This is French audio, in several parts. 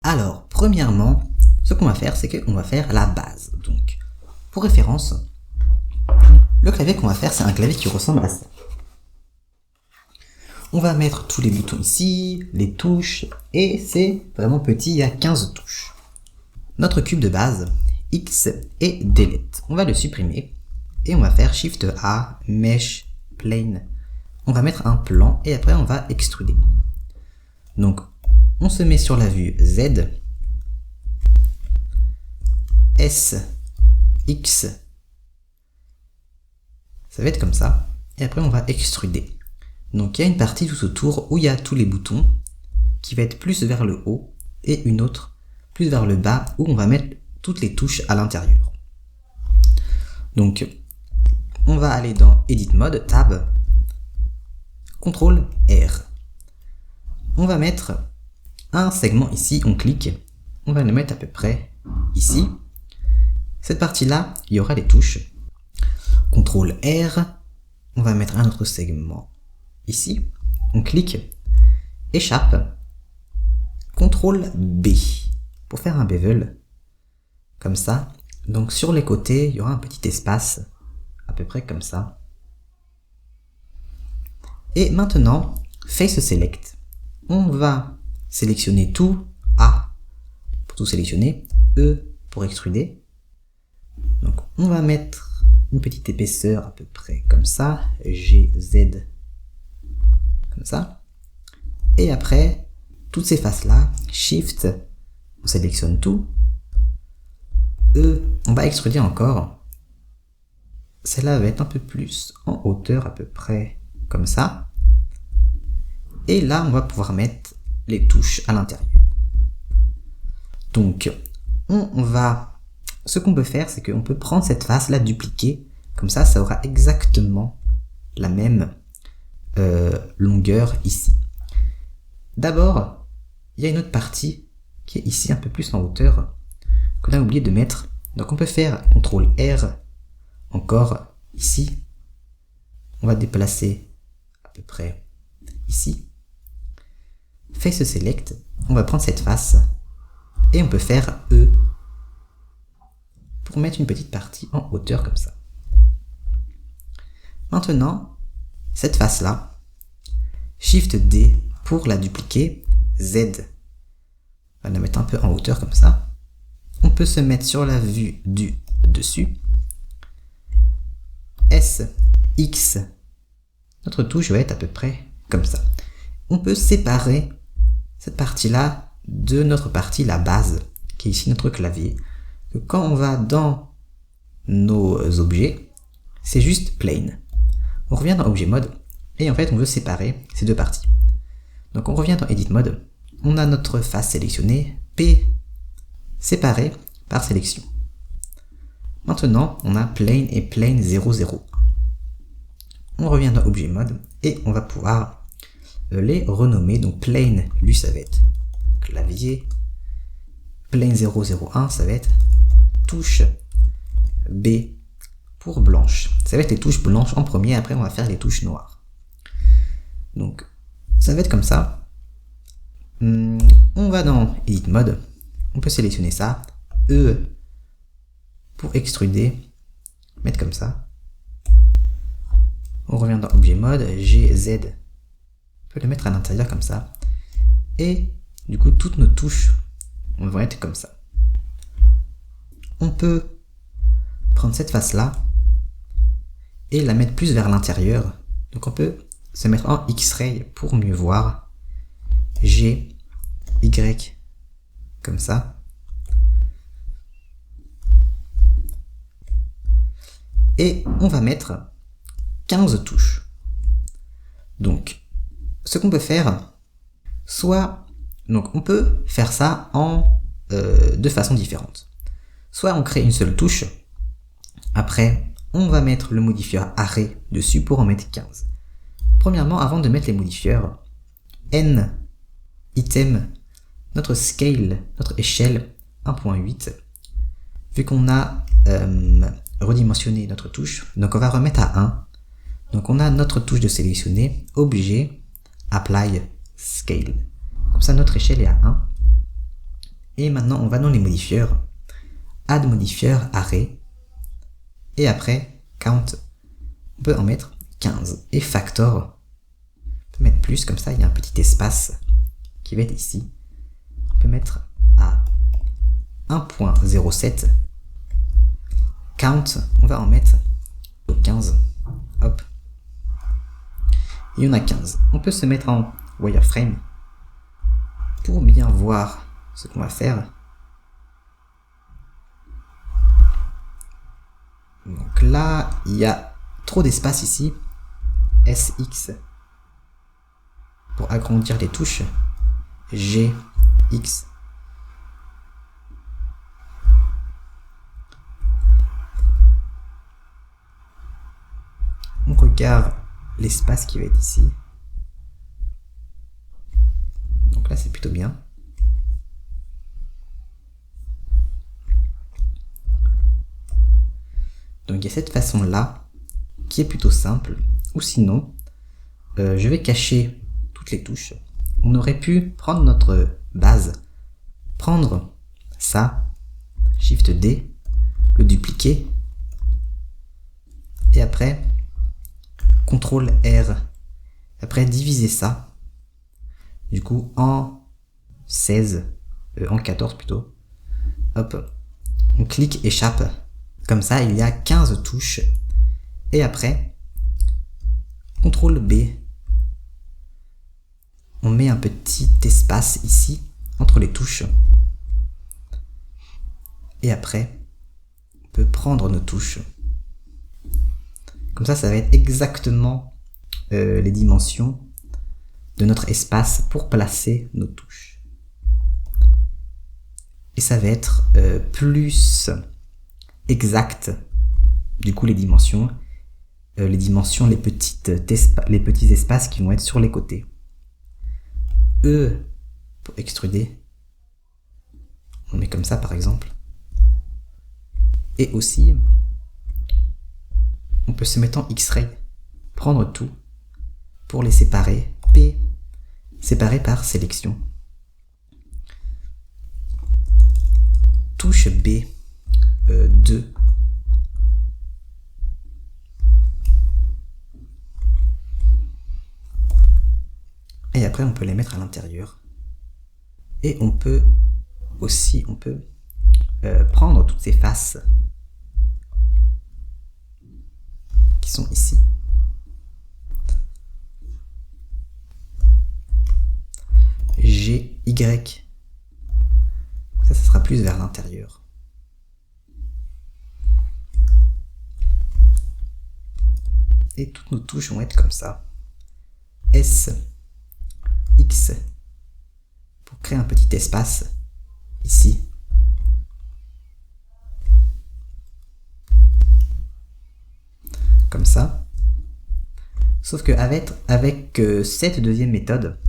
Alors, premièrement, ce qu'on va faire, c'est qu'on va faire la base. Donc, pour référence, le clavier qu'on va faire, c'est un clavier qui ressemble à ça. On va mettre tous les boutons ici, les touches, et c'est vraiment petit, il y a 15 touches. Notre cube de base, X et Delete. On va le supprimer, et on va faire Shift A, Mesh, Plane. On va mettre un plan, et après on va extruder. Donc, on se met sur la vue Z, S, X, ça va être comme ça, et après on va extruder. Donc il y a une partie tout autour où il y a tous les boutons, qui va être plus vers le haut, et une autre plus vers le bas, où on va mettre toutes les touches à l'intérieur. Donc, on va aller dans Edit Mode, Tab, CTRL R. On va mettre un segment ici, on clique, on va le mettre à peu près ici. Cette partie-là, il y aura les touches. CTRL R, on va mettre un autre segment ici, on clique, échappe, CTRL B, pour faire un bevel, comme ça. Donc sur les côtés, il y aura un petit espace, à peu près comme ça. Et maintenant, Face Select, on va sélectionner tout, A pour tout sélectionner, E pour extruder. Donc on va mettre une petite épaisseur à peu près comme ça, G, Z, comme ça. Et après, toutes ces faces-là, Shift, on sélectionne tout, E, on va extruder encore. Celle-là va être un peu plus en hauteur, à peu près comme ça. Et là, on va pouvoir mettre les touches à l'intérieur. Donc, ce qu'on peut faire, c'est qu'on peut prendre cette face-là, dupliquer. Comme ça, ça aura exactement la même longueur ici. D'abord, il y a une autre partie qui est ici, un peu plus en hauteur, qu'on a oublié de mettre. Donc, on peut faire CTRL R, encore ici. On va déplacer à peu près ici. Face Select, on va prendre cette face et on peut faire E pour mettre une petite partie en hauteur comme ça. Maintenant, cette face-là, Shift D pour la dupliquer, Z, on va la mettre un peu en hauteur comme ça. On peut se mettre sur la vue du dessus. S, X, notre touche va être à peu près comme ça. On peut séparer cette partie-là de notre partie, la base, qui est ici notre clavier. Donc, quand on va dans nos objets, c'est juste Plane. On revient dans Objet Mode, et en fait on veut séparer ces deux parties. Donc on revient dans Edit Mode, on a notre face sélectionnée, P, séparée par sélection. Maintenant, on a Plane et Plane 0,0. On revient dans Objet Mode, et on va pouvoir les renommer. Donc Plane, lui, ça va être clavier. Plane 001, ça va être touche B pour blanche. Ça va être les touches blanches en premier, après on va faire les touches noires. Donc, ça va être comme ça. On va dans Edit Mode, on peut sélectionner ça. E pour extruder, mettre comme ça. On revient dans Objet Mode, G, Z. On peut le mettre à l'intérieur comme ça. Et du coup, toutes nos touches vont être comme ça. On peut prendre cette face-là et la mettre plus vers l'intérieur. Donc on peut se mettre en X-ray pour mieux voir. G, Y, comme ça. Et on va mettre 15 touches. Donc, ce qu'on peut faire, donc on peut faire ça de façon différente. Soit on crée une seule touche, après on va mettre le modifieur arrêt dessus pour en mettre 15. Premièrement, avant de mettre les modifieurs, N, item, notre scale, notre échelle 1.8, vu qu'on a redimensionné notre touche, donc on va remettre à 1. Donc on a notre touche de sélectionner, objet, apply, scale. Comme ça notre échelle est à 1. Et maintenant, on va dans les modifieurs. Add modifieur, array. Et après, count, on peut en mettre 15. Et factor, on peut mettre plus, comme ça, il y a un petit espace qui va être ici. On peut mettre à 1.07. Count, on va en mettre 15. Hop. Et on a 15. On peut se mettre en wireframe pour bien voir ce qu'on va faire. Donc là, il y a trop d'espace ici. SX pour agrandir les touches. GX. On regarde l'espace qui va être ici. Donc là, c'est plutôt bien. Donc il y a cette façon-là qui est plutôt simple. Ou sinon, je vais cacher toutes les touches. On aurait pu prendre notre base, prendre ça, Shift D, le dupliquer, et après, CTRL R, après diviser ça, du coup en 16, en 14 plutôt, hop, on clique échappe, comme ça il y a 15 touches, et après, CTRL B, on met un petit espace ici, entre les touches, et après, on peut prendre nos touches. Comme ça va être exactement les dimensions de notre espace pour placer nos touches. Et ça va être plus exact, du coup les dimensions, les petits espaces qui vont être sur les côtés. Pour extruder, on met comme ça par exemple. Et aussi, on peut se mettre en X-ray, prendre tout pour les séparer, P, séparer par sélection. Touche B, 2. Et après, on peut les mettre à l'intérieur. Et on peut aussi, prendre toutes ces faces qui sont ici. G, Y. Ça sera plus vers l'intérieur. Et toutes nos touches vont être comme ça. S, X, pour créer un petit espace ici. Comme ça. Sauf que avec cette deuxième méthode,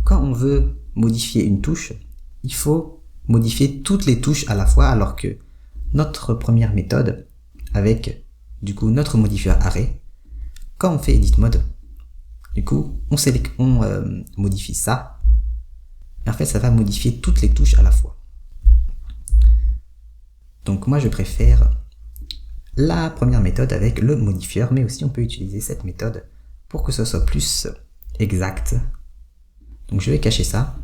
quand on veut modifier une touche, il faut modifier toutes les touches à la fois, alors que notre première méthode, avec du coup notre modifieur array, quand on fait edit mode, du coup on modifie ça, et en fait ça va modifier toutes les touches à la fois. Donc moi je préfère la première méthode avec le modifieur, mais aussi on peut utiliser cette méthode pour que ce soit plus exact. Donc je vais cacher ça.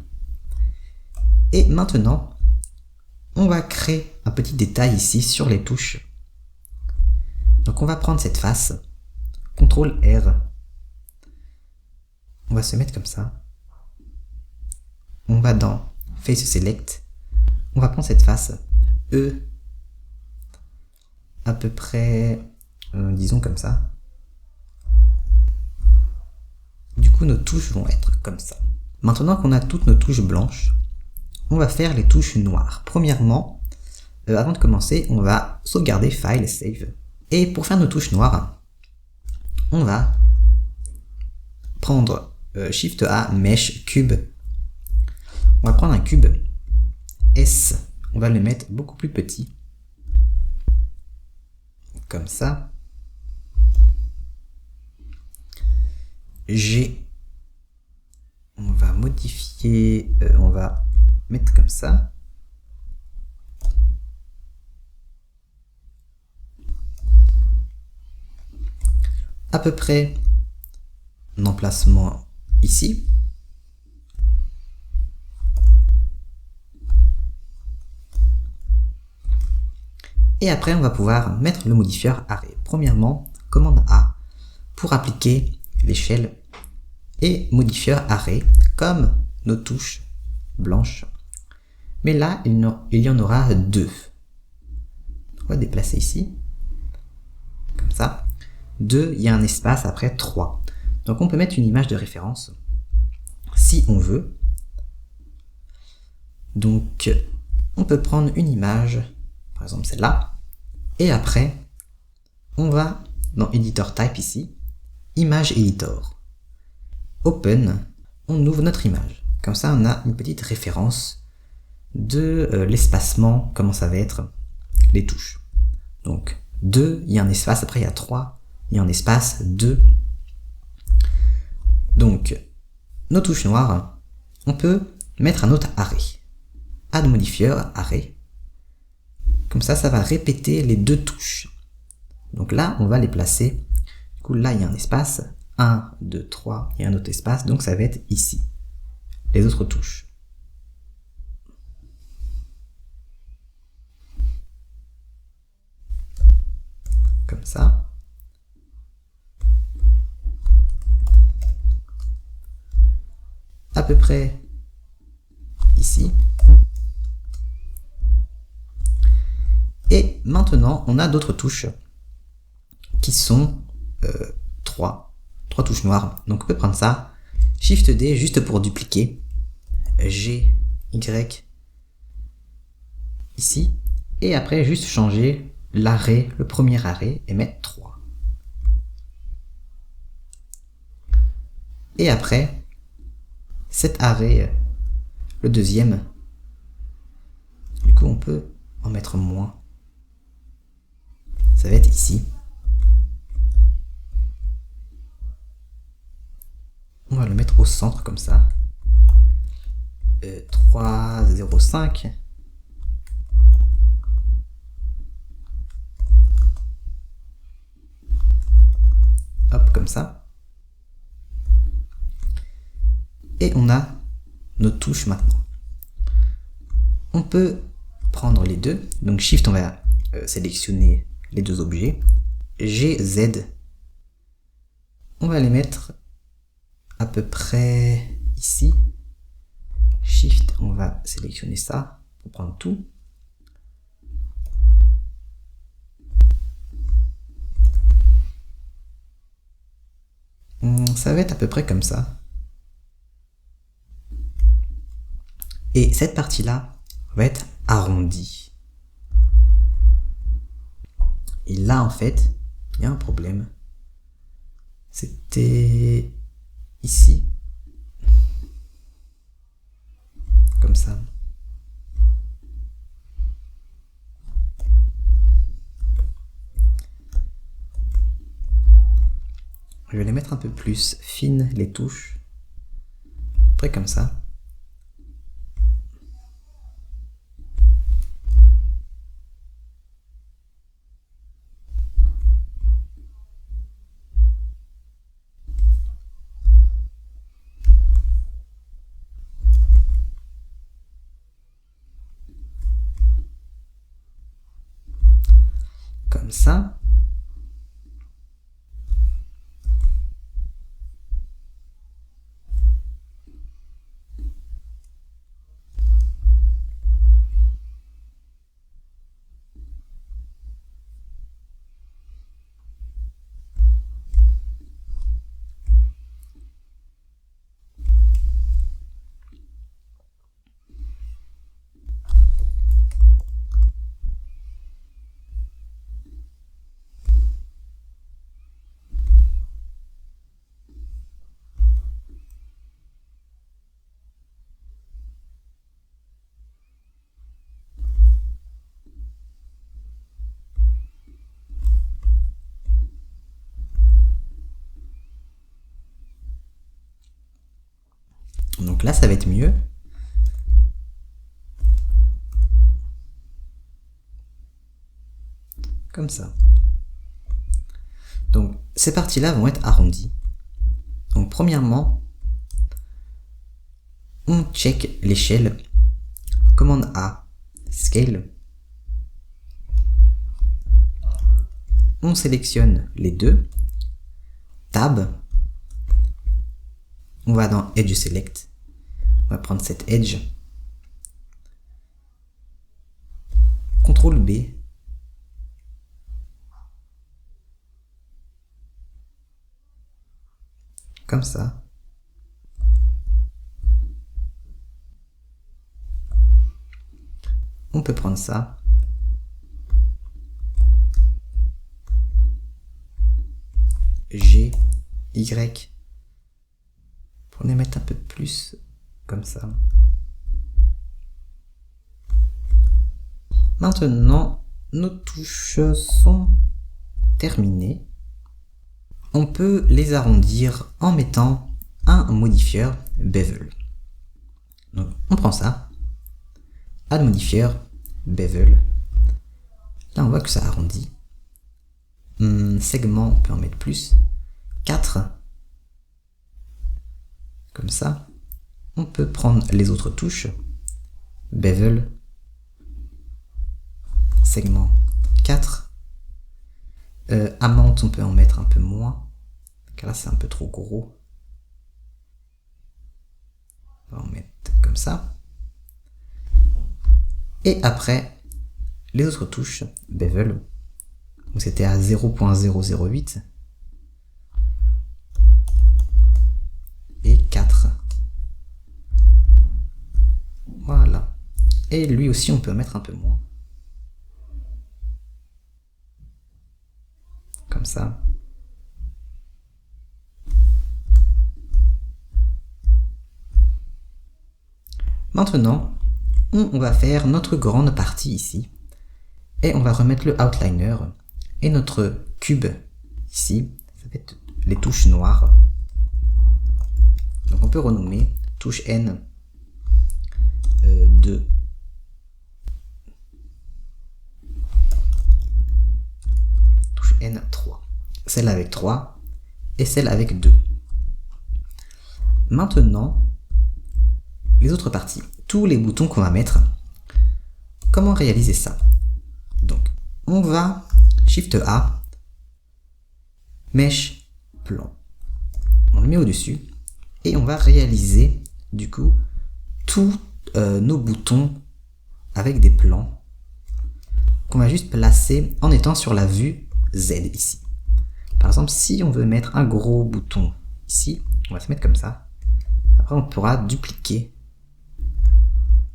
Et maintenant, on va créer un petit détail ici sur les touches. Donc on va prendre cette face, CTRL R. On va se mettre comme ça. On va dans Face Select. On va prendre cette face, E, à peu près, disons comme ça. Du coup, nos touches vont être comme ça. Maintenant qu'on a toutes nos touches blanches, on va faire les touches noires. Premièrement, avant de commencer, on va sauvegarder File, Save. Et pour faire nos touches noires, on va prendre Shift A, Mesh, Cube. On va prendre un cube S, on va le mettre beaucoup plus petit. Comme ça. G, on va modifier, on va mettre comme ça. à peu près un emplacement ici. Et après, on va pouvoir mettre le modifieur arrêt. Premièrement, commande A pour appliquer l'échelle et modifieur arrêt comme nos touches blanches. Mais là, il y en aura deux. On va déplacer ici. Comme ça. 2, il y a un espace après 3. Donc on peut mettre une image de référence si on veut. Donc on peut prendre une image, par exemple celle-là, et après on va dans Editor Type ici, Image Editor. Open, on ouvre notre image. Comme ça on a une petite référence de l'espacement, comment ça va être les touches. Donc 2, il y a un espace, après il y a 3, il y a un espace 2. Donc nos touches noires, on peut mettre un autre arrêt. Add modifier arrêt. Comme ça, ça va répéter les deux touches. Donc là, on va les placer. Du coup, là, il y a un espace. 1, 2, 3, il y a un autre espace. Donc ça va être ici. Les autres touches. Comme ça. À peu près ici. Et maintenant, on a d'autres touches qui sont 3 touches noires. Donc on peut prendre ça, Shift D juste pour dupliquer, G, Y ici, et après juste changer l'arrêt, le premier arrêt, et mettre 3. Et après, cet arrêt, le deuxième, du coup on peut en mettre moins. Ça va être ici. On va le mettre au centre comme ça. 3, 0, 5. Hop, comme ça. Et on a nos touches maintenant. On peut prendre les deux. Donc Shift, on va sélectionner les deux objets. G, Z. On va les mettre à peu près ici. Shift, on va sélectionner ça pour prendre tout. Ça va être à peu près comme ça. Et cette partie-là va être arrondie. Et là, en fait, il y a un problème. C'était ici. Comme ça. Je vais les mettre un peu plus fines, les touches. Après comme ça. Comme ça. Donc là, ça va être mieux. Comme ça. Donc, ces parties-là vont être arrondies. Donc premièrement, on check l'échelle. Commande A, Scale. On sélectionne les deux. Tab. On va dans Edge Select. On va prendre cette Edge. CTRL B. Comme ça. On peut prendre ça. G, Y. Pour les mettre un peu plus comme ça. Maintenant, nos touches sont terminées. On peut les arrondir en mettant un modifieur bevel. Donc on prend ça, add modifieur bevel. Là on voit que ça arrondit. Segment, on peut en mettre plus. 4. Comme ça. On peut prendre les autres touches. Bevel. Segment 4. Amount, on peut en mettre un peu moins. Car là c'est un peu trop gros. On va en mettre comme ça. Et après, les autres touches, bevel. Donc c'était à 0.008. Et 4. Voilà. Et lui aussi, on peut mettre un peu moins. Comme ça. Maintenant, on va faire notre grande partie ici. Et on va remettre le outliner. Et notre cube ici, ça va être les touches noires. Donc on peut renommer touche N 2. Touche N 3. Celle avec 3 et celle avec 2. Maintenant, les autres parties, tous les boutons qu'on va mettre, comment réaliser ça? Donc, on va Shift A, Mesh, Plan. On le met au-dessus et on va réaliser du coup tous nos boutons avec des plans qu'on va juste placer en étant sur la vue Z ici. Par exemple, si on veut mettre un gros bouton ici, on va se mettre comme ça. Après, on pourra dupliquer.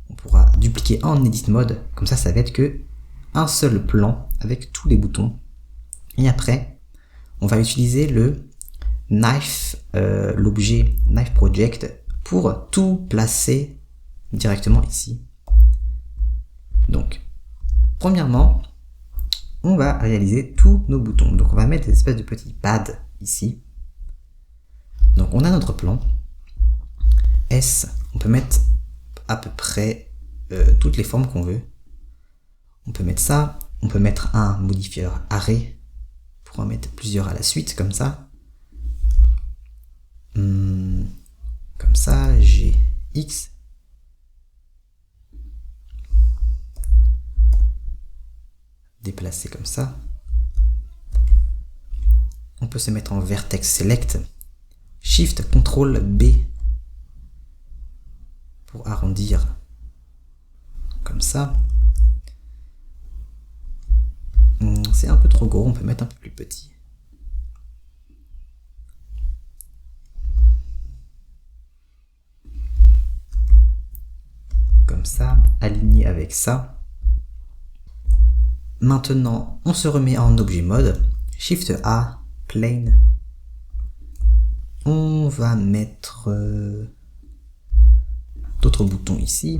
On pourra dupliquer en Edit Mode. Comme ça, ça va être que un seul plan avec tous les boutons. Et après, on va utiliser le Knife, l'objet Knife Project pour tout placer directement ici. Donc, premièrement, on va réaliser tous nos boutons. Donc, on va mettre des espèces de petits pads ici. Donc, on a notre plan. S, on peut mettre à peu près toutes les formes qu'on veut. On peut mettre ça, on peut mettre un modifieur array pour en mettre plusieurs à la suite, comme ça. Comme ça, j'ai X. Déplacer comme ça. On peut se mettre en vertex select. Shift CTRL B pour arrondir comme ça. C'est un peu trop gros, on peut mettre un peu plus petit. Comme ça, aligné avec ça. Maintenant, on se remet en objet mode. Shift A, plane. On va mettre d'autres boutons ici.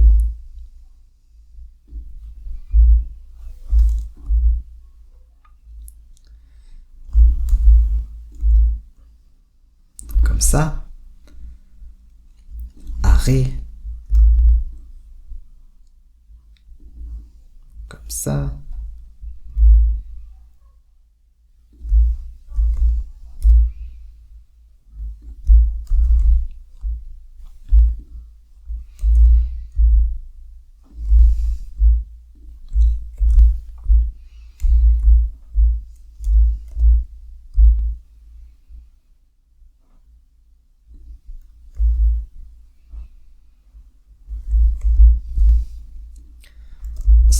Comme ça. Arrêt. Comme ça.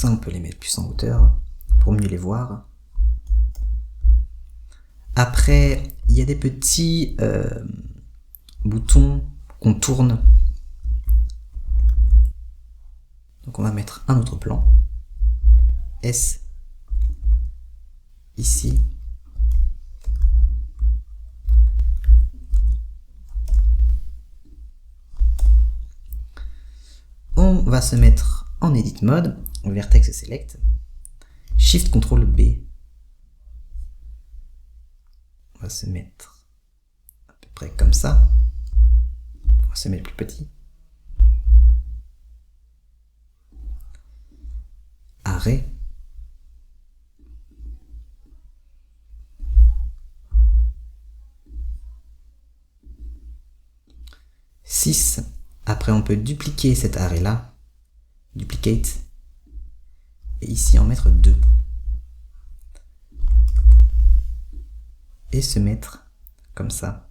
Ça, on peut les mettre plus en hauteur pour mieux les voir. Après, il y a des petits boutons qu'on tourne. Donc on va mettre un autre plan. S. Ici. On va se mettre en edit mode, vertex select, shift ctrl B. On va se mettre à peu près comme ça. On va se mettre plus petit. Arrêt. Six. Après, on peut dupliquer cet arrêt-là. Duplicate. Et ici, en mettre 2. Et se mettre comme ça.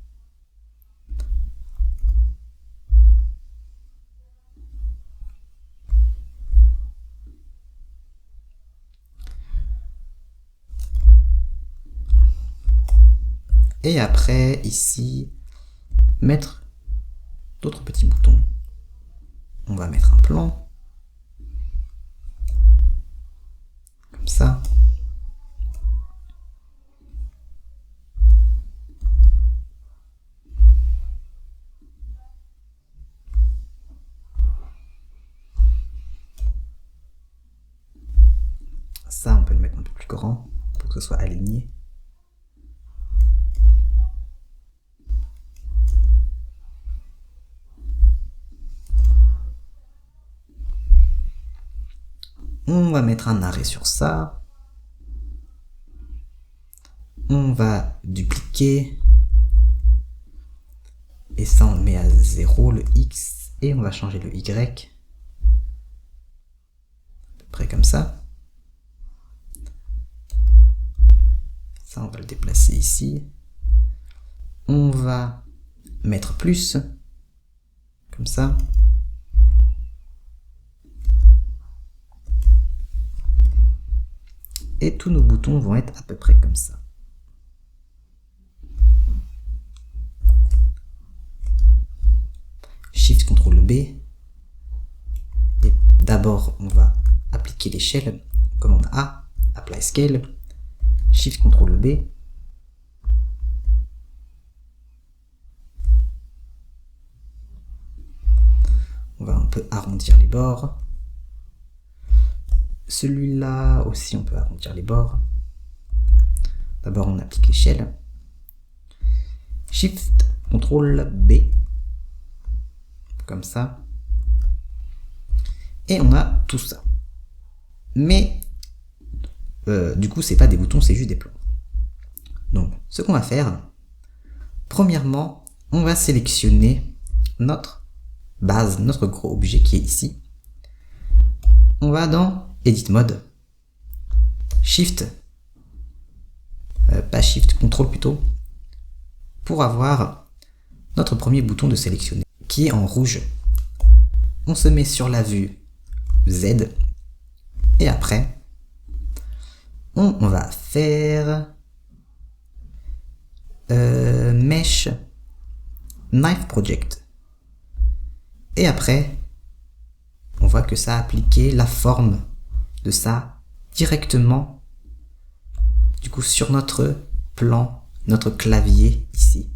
Et après, ici, mettre d'autres petits boutons. On va mettre un plan. Comme ça. Ça, on peut le mettre un peu plus grand pour que ce soit aligné. On va mettre un arrêt sur ça. On va dupliquer. Et ça, on le met à 0, le X. Et on va changer le Y. À peu près comme ça. Ça, on va le déplacer ici. On va mettre plus. Comme ça. Et tous nos boutons vont être à peu près comme ça. Shift CTRL B. Et d'abord, on va appliquer l'échelle. Commande A, Apply Scale. Shift CTRL B. On va un peu arrondir les bords. Celui-là aussi, on peut arrondir les bords. D'abord, on applique l'échelle. Shift CTRL B. Comme ça. Et on a tout ça. Mais, du coup, c'est pas des boutons, c'est juste des plans. Donc, ce qu'on va faire, premièrement, on va sélectionner notre base, notre gros objet qui est ici. On va dans Edit Mode, Shift, pas Shift, CTRL plutôt, pour avoir notre premier bouton de sélectionner, qui est en rouge. On se met sur la vue Z, et après, on va faire Mesh, Knife Project. Et après, on voit que ça a appliqué la forme de ça directement du coup sur notre plan, notre clavier ici.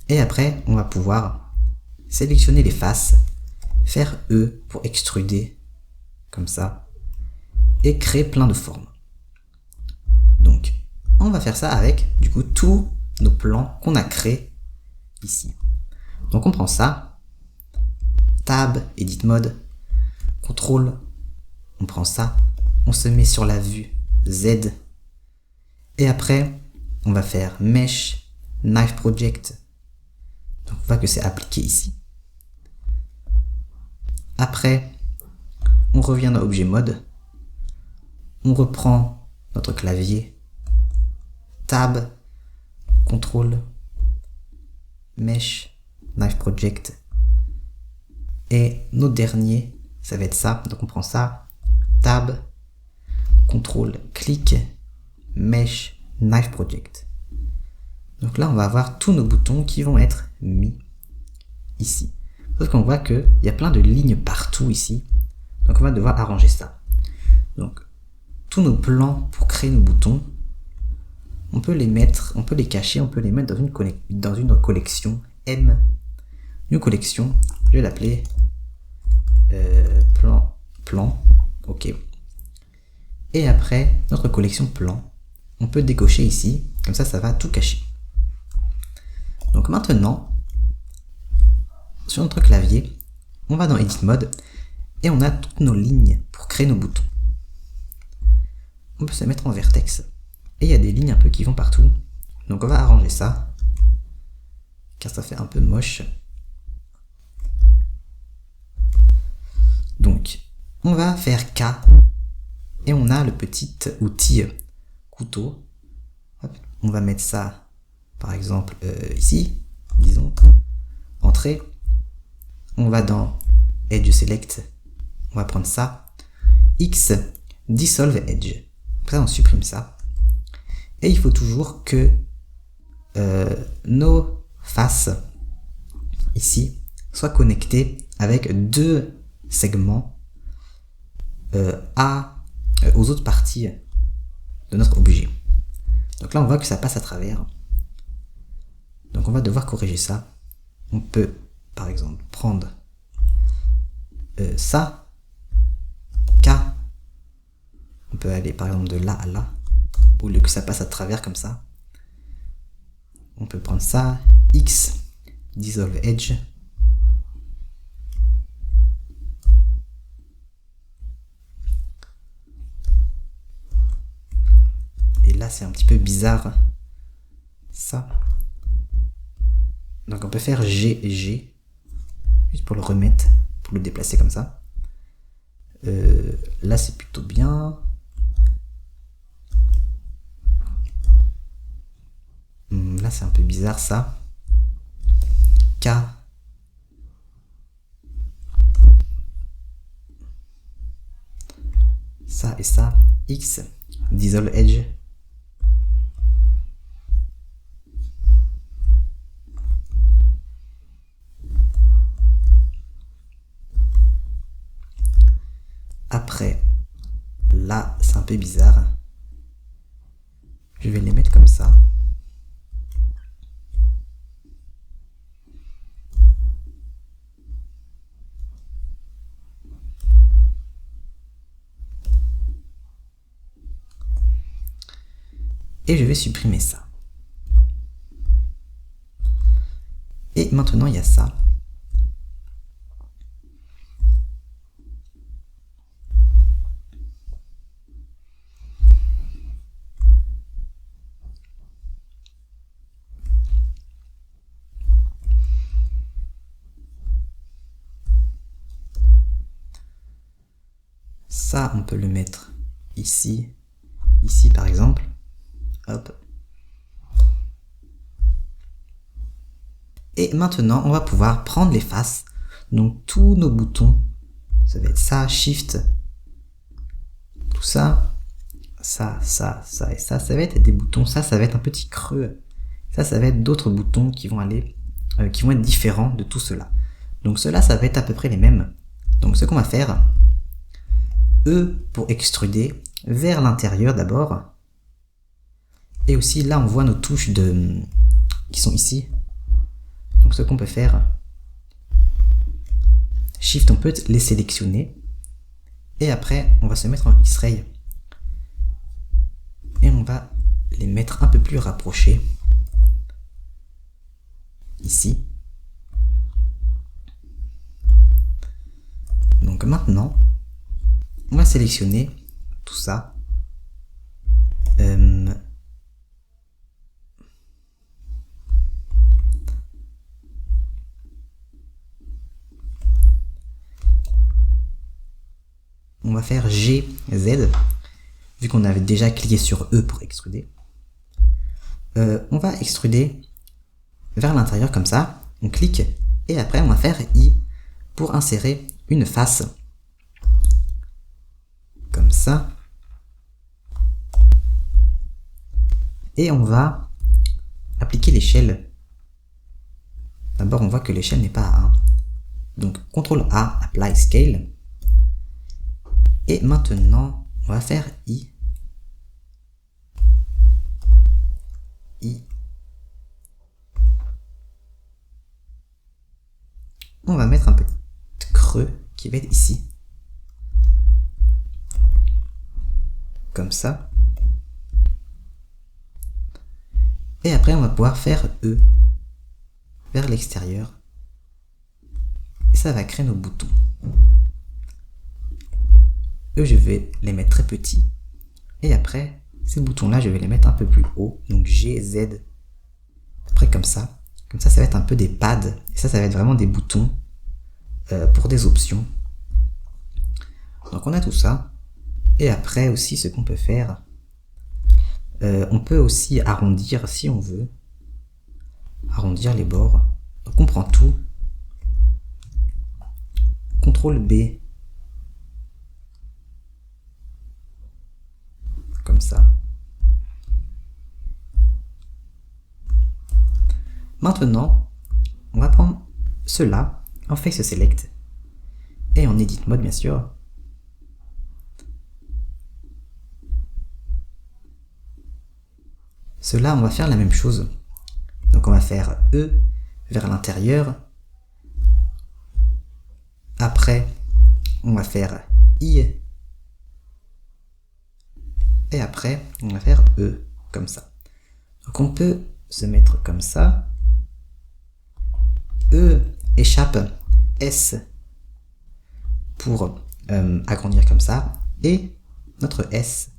Et après, on va pouvoir sélectionner les faces, faire E pour extruder comme ça et créer plein de formes. Donc, on va faire ça avec du coup tous nos plans qu'on a créés ici. Donc on prend ça, Tab, Edit Mode, CTRL, on prend ça, on se met sur la vue Z, et après, on va faire Mesh, Knife Project, donc on voit que c'est appliqué ici. Après, on revient dans Objet Mode, on reprend notre clavier, Tab, CTRL, Mesh, Knife Project, et nos derniers ça va être ça. Donc on prend ça, Tab, CTRL, clic, Mesh, Knife Project. Donc là, on va avoir tous nos boutons qui vont être mis ici. Sauf qu'on voit qu'il y a plein de lignes partout ici. Donc on va devoir arranger ça. Donc tous nos plans pour créer nos boutons, on peut les mettre, on peut les cacher, on peut les mettre dans une collection M. Une collection, je vais l'appeler plan, ok. Et après, notre collection plan, on peut décocher ici, comme ça, ça va tout cacher. Donc maintenant, sur notre clavier, on va dans Edit Mode, et on a toutes nos lignes pour créer nos boutons. On peut se mettre en vertex, et il y a des lignes un peu qui vont partout. Donc on va arranger ça, car ça fait un peu moche. Donc, on va faire K, et on a le petit outil couteau. Hop, on va mettre ça, par exemple, ici, disons, entrée. On va dans Edge Select, on va prendre ça, X, Dissolve Edge. Après, on supprime ça. Et il faut toujours que nos faces, ici, soient connectées avec deux segments aux autres parties de notre objet. Donc là on voit que ça passe à travers. Donc on va devoir corriger ça. On peut par exemple prendre ça, K. On peut aller par exemple de là à là, au lieu que ça passe à travers comme ça. On peut prendre ça, X, Dissolve Edge. Et là c'est un petit peu bizarre, ça. Donc on peut faire G et G, juste pour le remettre, pour le déplacer comme ça. Là c'est plutôt bien. Là c'est un peu bizarre ça. K. Ça et ça. X. Dissolve Edge. Après, là, c'est un peu bizarre. Je vais les mettre comme ça. Et je vais supprimer ça. Et maintenant, il y a ça. Ça, on peut le mettre ici, ici par exemple. Hop. Et maintenant, on va pouvoir prendre les faces. Donc, tous nos boutons, ça va être ça, Shift, tout ça, ça, ça, ça et ça, ça va être des boutons. Ça va être un petit creux. Ça va être d'autres boutons qui vont aller, qui vont être différents de tout cela. Donc, cela, ça va être à peu près les mêmes. Donc, ce qu'on va faire, E pour extruder vers l'intérieur d'abord. Et aussi là on voit nos touches qui sont ici. Donc ce qu'on peut faire, Shift, on peut les sélectionner. Et après on va se mettre en X-Ray. Et on va les mettre un peu plus rapprochés. Ici. Donc maintenant, on va sélectionner tout ça. On va faire G, Z, vu qu'on avait déjà cliqué sur E pour extruder. On va extruder vers l'intérieur comme ça. On clique et après on va faire I pour insérer une face ça. Et on va appliquer l'échelle. D'abord, on voit que l'échelle n'est pas à 1. Donc, CTRL A, Apply Scale. Et maintenant, on va faire I. I. On va mettre un petit creux qui va être ici. Comme ça. Et après, on va pouvoir faire E vers l'extérieur. Et ça va créer nos boutons. Eux, je vais les mettre très petits. Et après, ces boutons-là, je vais les mettre un peu plus haut. Donc G, Z. Après, comme ça. Comme ça va être un peu des pads. Et ça va être vraiment des boutons pour des options. Donc on a tout ça. Et après aussi, ce qu'on peut faire, on peut aussi arrondir si on veut. Arrondir les bords. Donc on prend tout. CTRL B. Comme ça. Maintenant, on va prendre cela en Face Select et en Edit Mode bien sûr. Cela, on va faire la même chose. Donc on va faire E vers l'intérieur. Après, on va faire I. Et après, on va faire E, comme ça. Donc on peut se mettre comme ça. E échappe S pour agrandir comme ça. Et notre S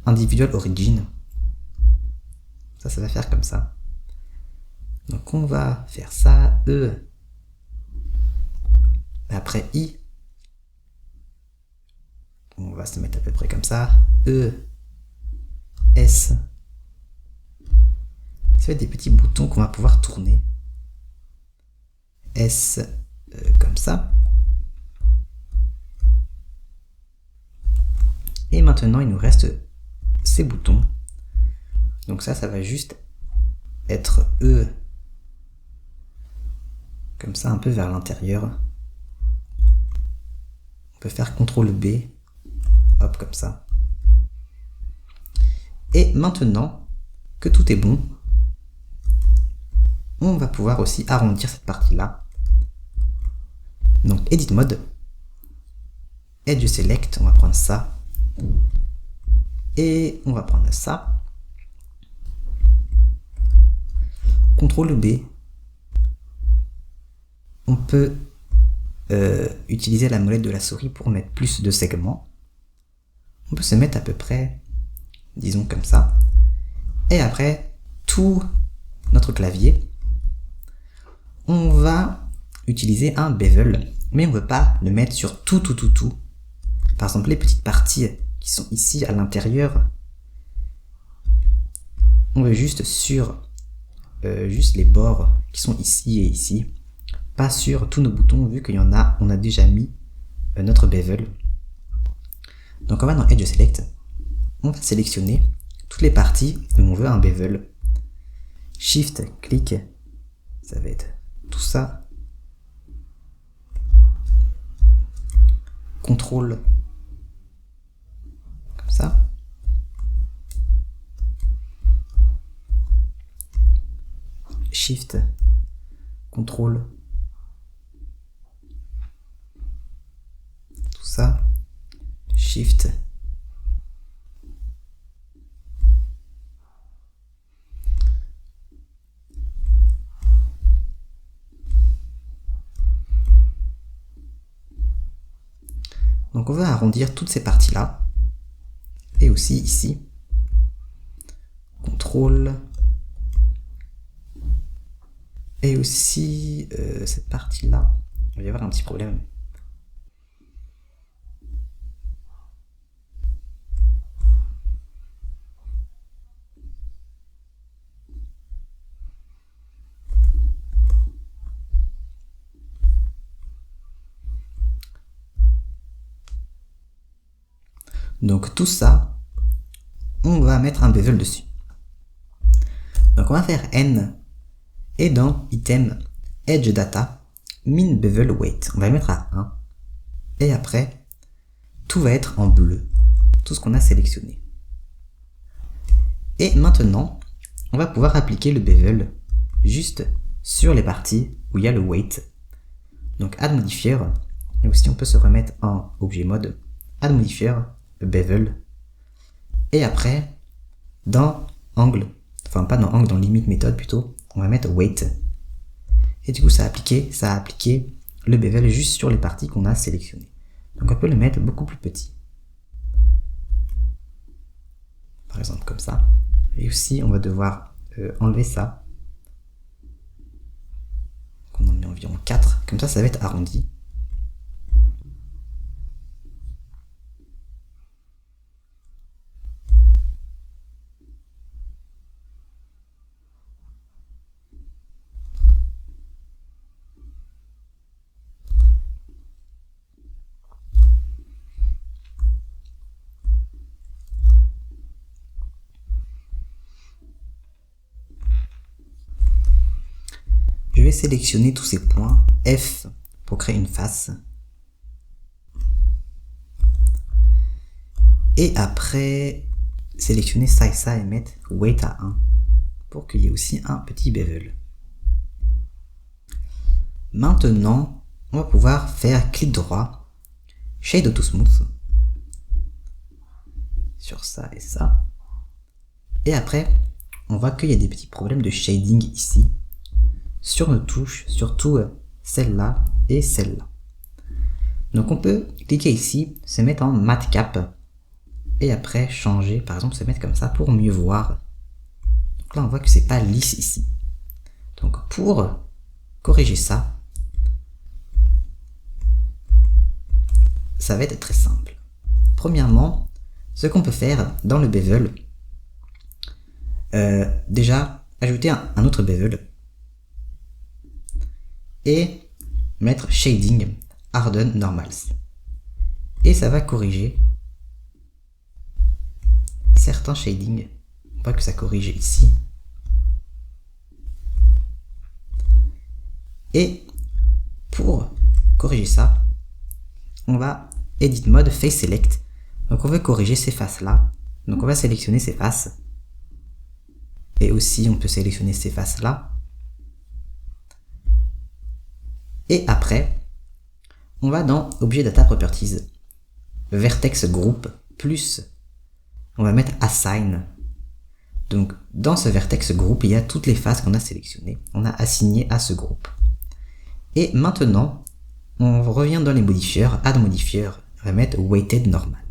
individual origin. Ça va faire comme ça. Donc on va faire ça. E. Après I. On va se mettre à peu près comme ça. E. S. Ça va être des petits boutons qu'on va pouvoir tourner. S. Comme ça. Et maintenant, il nous reste ces boutons. Donc ça va juste être E. Comme ça, un peu vers l'intérieur. On peut faire CTRL B. Hop, comme ça. Et maintenant que tout est bon, on va pouvoir aussi arrondir cette partie-là. Donc, Edit Mode. Edge Select, on va prendre ça. Et on va prendre ça. CTRL B. On peut utiliser la molette de la souris pour mettre plus de segments. On peut se mettre à peu près, disons comme ça. Et après, tout notre clavier, on va utiliser un bevel. Mais on ne veut pas le mettre sur tout. Par exemple, les petites parties qui sont ici à l'intérieur, on veut juste sur juste les bords qui sont ici et ici. Pas sur tous nos boutons, vu qu'il y en a, on a déjà mis notre bevel. Donc on va dans Edge Select, on va sélectionner toutes les parties où on veut un bevel. Shift, clic, ça va être tout ça. CTRL, comme ça. Shift, CTRL, tout ça. Shift, donc on va arrondir toutes ces parties-là. Et aussi ici. CTRL. Et aussi cette partie-là. Il va y avoir un petit problème. Donc tout ça, on va mettre un bevel dessus. Donc on va faire N, et dans Item Edge Data, Min Bevel Weight, on va le mettre à 1. Et après, tout va être en bleu, tout ce qu'on a sélectionné. Et maintenant, on va pouvoir appliquer le bevel juste sur les parties où il y a le weight. Donc add modifier, et aussi on peut se remettre en objet mode, add modifier, bevel, et après, dans angle, enfin pas dans angle, dans limite méthode plutôt, on va mettre weight. Et du coup ça a appliqué le bevel juste sur les parties qu'on a sélectionnées. Donc on peut le mettre beaucoup plus petit. Par exemple comme ça. Et aussi on va devoir enlever ça. Donc on en met environ 4. Comme ça va être arrondi. Je vais sélectionner tous ces points, F pour créer une face. Et après, sélectionner ça et ça et mettre weight à 1 pour qu'il y ait aussi un petit bevel. Maintenant, on va pouvoir faire clic droit, Shade to Smooth sur ça et ça. Et après, on voit qu'il y a des petits problèmes de shading ici sur nos touches, surtout celle-là et celle-là. Donc on peut cliquer ici, se mettre en Matte Cap et après changer, par exemple se mettre comme ça pour mieux voir. Donc là on voit que c'est pas lisse ici. Donc pour corriger ça, ça va être très simple. Premièrement, ce qu'on peut faire dans le bevel, déjà ajouter un autre bevel et mettre Shading Harden Normals. Et ça va corriger certains shadings. On voit que ça corrige ici. Et pour corriger ça, on va Edit Mode Face Select. Donc on veut corriger ces faces là. Donc on va sélectionner ces faces. Et aussi on peut sélectionner ces faces là. Et après, on va dans Objet Data Properties, Vertex Group, plus, on va mettre Assign. Donc, dans ce Vertex Group, il y a toutes les faces qu'on a sélectionnées. On a assigné à ce groupe. Et maintenant, on revient dans les modifiers, Add Modifier, on va mettre Weighted Normal.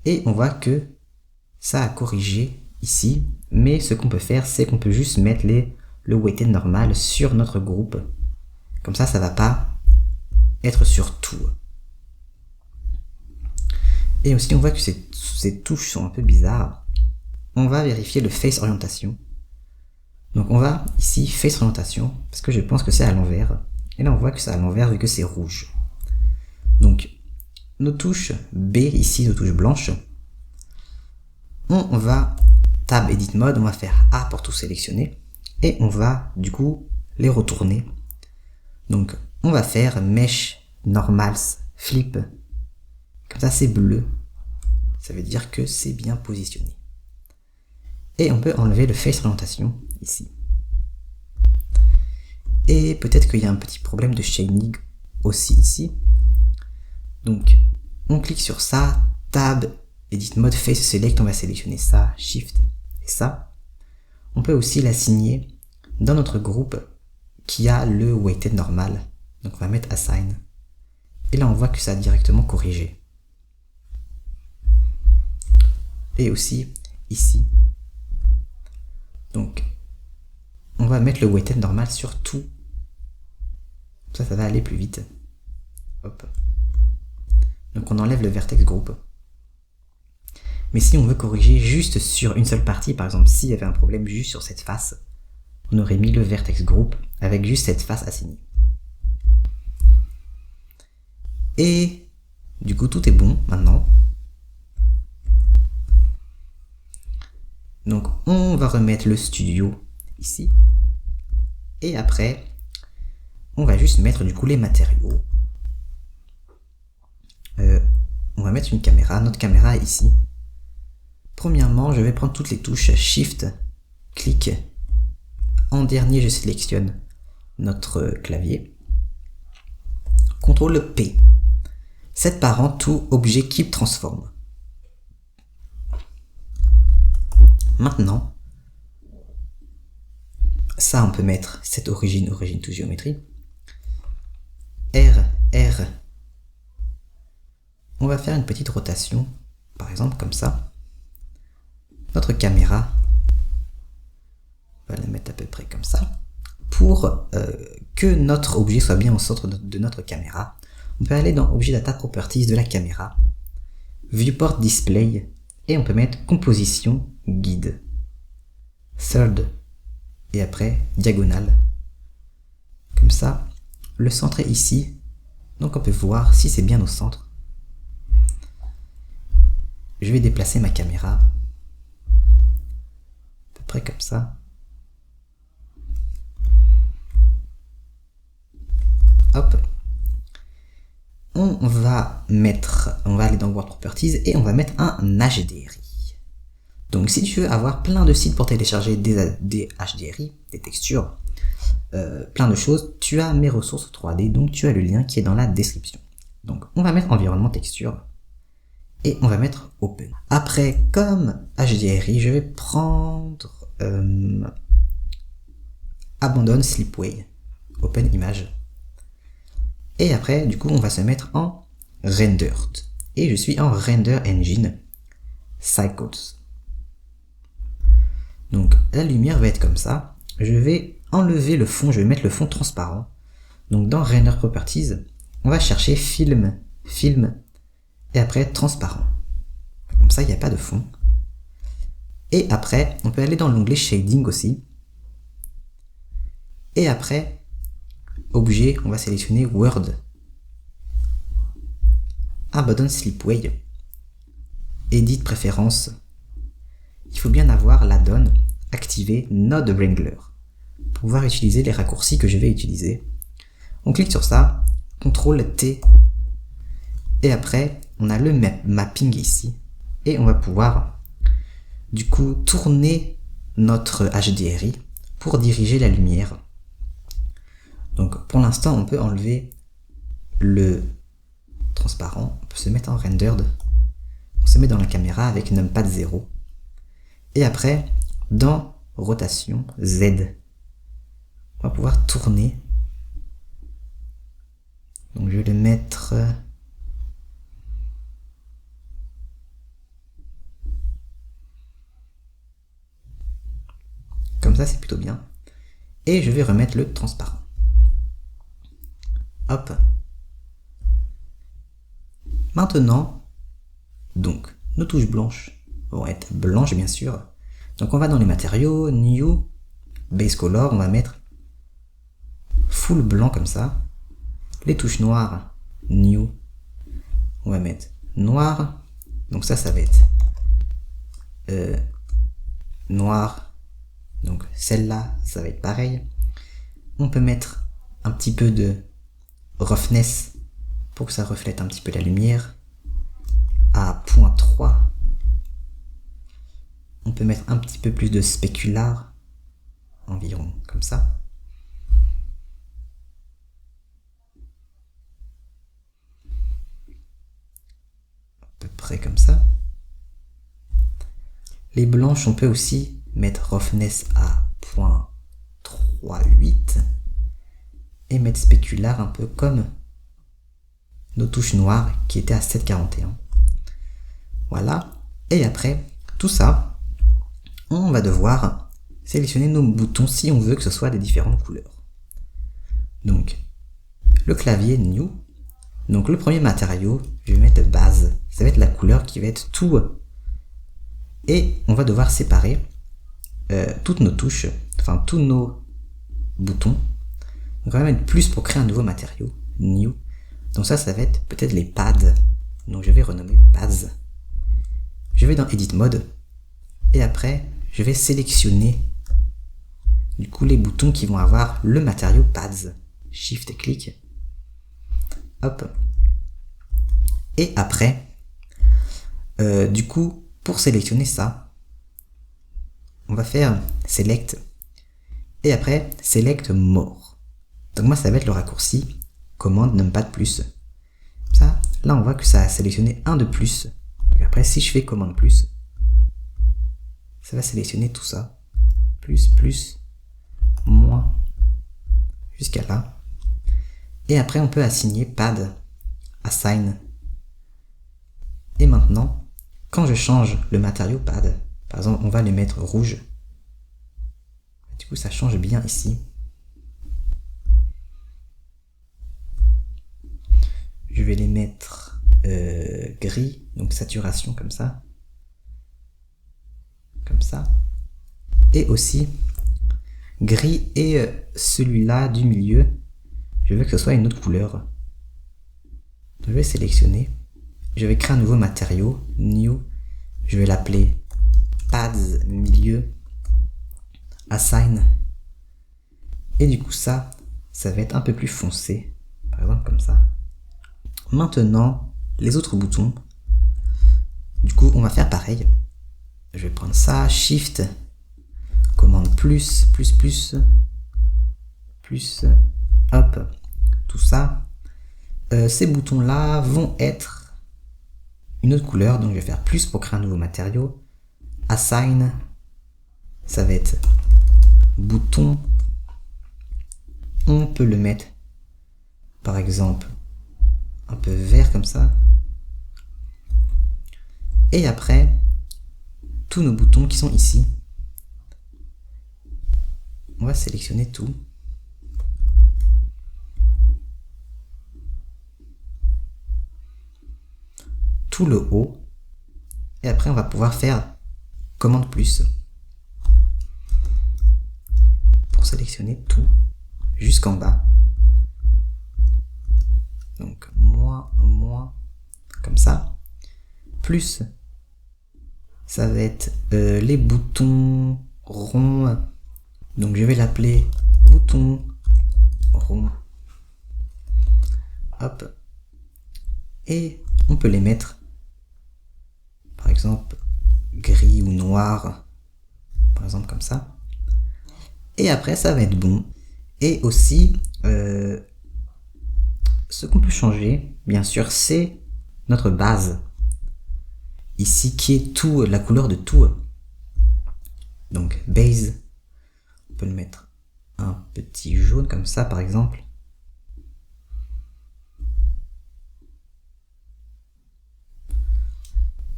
Et on voit que ça a corrigé ici, mais ce qu'on peut faire, c'est qu'on peut juste mettre le weighted normal sur notre groupe. Comme ça, ça va pas être sur tout. Et aussi, on voit que ces touches sont un peu bizarres. On va vérifier le face orientation. Donc on va ici face orientation, parce que je pense que c'est à l'envers. Et là, on voit que c'est à l'envers vu que c'est rouge. Donc, nos touches B, ici, nos touches blanches, on va Tab Edit Mode, on va faire A pour tout sélectionner. Et on va, du coup, les retourner. Donc, on va faire Mesh Normals Flip. Comme ça, c'est bleu. Ça veut dire que c'est bien positionné. Et on peut enlever le Face Orientation, ici. Et peut-être qu'il y a un petit problème de shading aussi ici. Donc, on clique sur ça, Tab, Edit Mode, Face Select, on va sélectionner ça, Shift et ça. On peut aussi l'assigner dans notre groupe qui a le weighted normal. Donc on va mettre Assign. Et là on voit que ça a directement corrigé. Et aussi ici. Donc on va mettre le weighted normal sur tout. Ça va aller plus vite. Hop. Donc on enlève le vertex group. Mais si on veut corriger juste sur une seule partie, par exemple s'il y avait un problème juste sur cette face, on aurait mis le vertex group avec juste cette face assignée. Et Du coup, tout est bon maintenant. Donc, on va remettre le studio ici. Et après, on va juste mettre du coup les matériaux. On va mettre une caméra. Notre caméra est ici. Premièrement, je vais prendre toutes les touches Shift, clic. En dernier, je sélectionne notre clavier. CTRL P. Set parent tout objet Keep Transform. Maintenant, ça on peut mettre cette origine to géométrie. R. On va faire une petite rotation, par exemple comme ça. Notre caméra, on va la mettre à peu près comme ça. Pour que notre objet soit bien au centre de notre caméra, on peut aller dans Objet Data Properties de la caméra, Viewport Display, et on peut mettre Composition Guide, Third, et après Diagonale. Comme ça, le centre est ici, donc on peut voir si c'est bien au centre. Je vais déplacer ma caméra, à peu près comme ça. Hop. On va aller dans World Properties et on va mettre un HDRI. Donc si tu veux avoir plein de sites pour télécharger des HDRI, des textures, plein de choses, tu as mes ressources 3D, donc tu as le lien qui est dans la description. Donc on va mettre environnement texture et on va mettre Open. Après, comme HDRI, je vais prendre Abandon Slipway, Open Image. Et après, du coup, on va se mettre en Rendered. Et je suis en Render Engine Cycles. Donc, la lumière va être comme ça. Je vais enlever le fond, je vais mettre le fond transparent. Donc, dans Render Properties, on va chercher Film, et après Transparent. Comme ça, il n'y a pas de fond. Et après, on peut aller dans l'onglet Shading aussi. Et après, Objet, on va sélectionner Word. Abandon Slipway. Edit préférence. Il faut bien avoir l'add-on activé Node Wrangler pour pouvoir utiliser les raccourcis que je vais utiliser. On clique sur ça, CTRL T, et après on a le mapping ici, et on va pouvoir du coup tourner notre HDRI pour diriger la lumière. Donc pour l'instant on peut enlever le transparent, on peut se mettre en rendered, on se met dans la caméra avec numpad 0, et après dans rotation Z, on va pouvoir tourner. Donc je vais le mettre comme ça, c'est plutôt bien, et je vais remettre le transparent. Hop. Maintenant, donc, nos touches blanches vont être blanches, bien sûr. Donc, on va dans les matériaux, New, Base Color, on va mettre full blanc comme ça. Les touches noires, New, on va mettre noir. Donc ça va être noir. Donc celle-là, ça va être pareil. On peut mettre un petit peu de roughness pour que ça reflète un petit peu la lumière à 0.3. On peut mettre un petit peu plus de specular, environ comme ça. À peu près comme ça. Les blanches, on peut aussi mettre roughness à 0.38 et mettre specular un peu comme nos touches noires qui étaient à 7,41. Voilà. Et après tout ça, on va devoir sélectionner nos boutons si on veut que ce soit des différentes couleurs. Donc le clavier New. Donc le premier matériau, je vais mettre base. Ça va être la couleur qui va être tout. Et on va devoir séparer toutes nos touches, enfin tous nos boutons. Donc on va mettre plus pour créer un nouveau matériau, New. Donc ça va être peut-être les pads Donc je vais renommer Pads. Je vais dans Edit Mode. Et après, je vais sélectionner du coup les boutons qui vont avoir le matériau Pads. Shift et clic. Hop. Et après, du coup, pour sélectionner ça, on va faire Select. Et après, Select More. Donc moi, ça va être le raccourci commande numpad plus. Ça, là, on voit que ça a sélectionné un de plus. Donc après, si je fais commande plus, ça va sélectionner tout ça. Plus, plus, moins, jusqu'à là. Et après, on peut assigner pad, assign. Et maintenant, quand je change le matériau pad, par exemple, on va le mettre rouge. Du coup, ça change bien ici. Je vais les mettre gris, donc saturation comme ça. Comme ça. Et aussi gris et celui-là du milieu, je veux que ce soit une autre couleur. Je vais sélectionner. Je vais créer un nouveau matériau, new. Je vais l'appeler pads milieu assign. Et du coup ça va être un peu plus foncé. Par exemple comme ça. Maintenant, les autres boutons. Du coup, on va faire pareil. Je vais prendre ça, Shift, commande plus, hop, tout ça. Ces boutons-là vont être une autre couleur, donc je vais faire plus pour créer un nouveau matériau. Assign, ça va être bouton. On peut le mettre, par exemple, un peu vert comme ça. Et après, tous nos boutons qui sont ici, on va sélectionner tout. Tout le haut. Et après, on va pouvoir faire commande plus. Pour sélectionner tout jusqu'en bas. Donc, moins, comme ça. Plus, ça va être les boutons ronds. Donc, je vais l'appeler bouton rond. Hop. Et on peut les mettre, par exemple, gris ou noir. Par exemple, comme ça. Et après, ça va être bon. Et aussi, ce qu'on peut changer, bien sûr, c'est notre base. Ici, qui est tout, la couleur de tout. Donc, base. On peut le mettre un petit jaune comme ça, par exemple.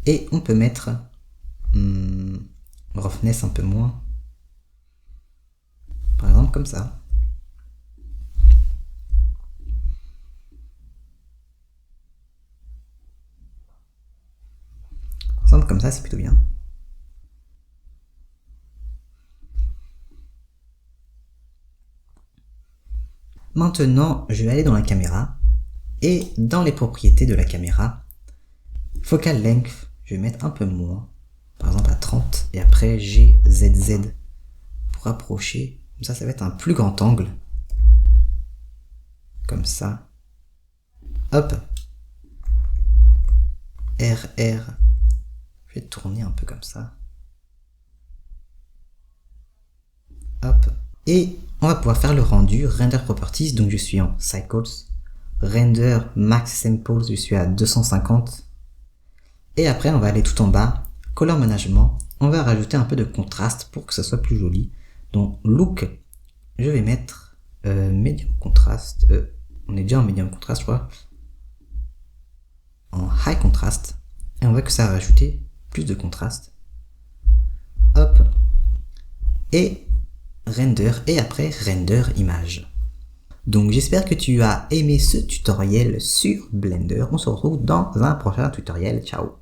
Et on peut mettre roughness un peu moins. Par exemple, comme ça. Par exemple, comme ça, c'est plutôt bien. Maintenant, je vais aller dans la caméra. Et dans les propriétés de la caméra, focal length, je vais mettre un peu moins. Par exemple à 30. Et après, GZZ pour approcher. Comme ça, ça va être un plus grand angle. Comme ça. Hop. RR. Je vais tourner un peu comme ça. Hop. Et on va pouvoir faire le rendu, Render Properties. Donc je suis en Cycles. Render Max Samples, je suis à 250. Et après, on va aller tout en bas. Color Management. On va rajouter un peu de contraste pour que ça soit plus joli. Donc Look, je vais mettre Medium Contrast. On est déjà en Medium Contrast, je crois. En High Contrast. Et on voit que ça a rajouté plus de contraste. Hop. Et Render. Et après, Render Image. Donc j'espère que tu as aimé ce tutoriel sur Blender. On se retrouve dans un prochain tutoriel. Ciao.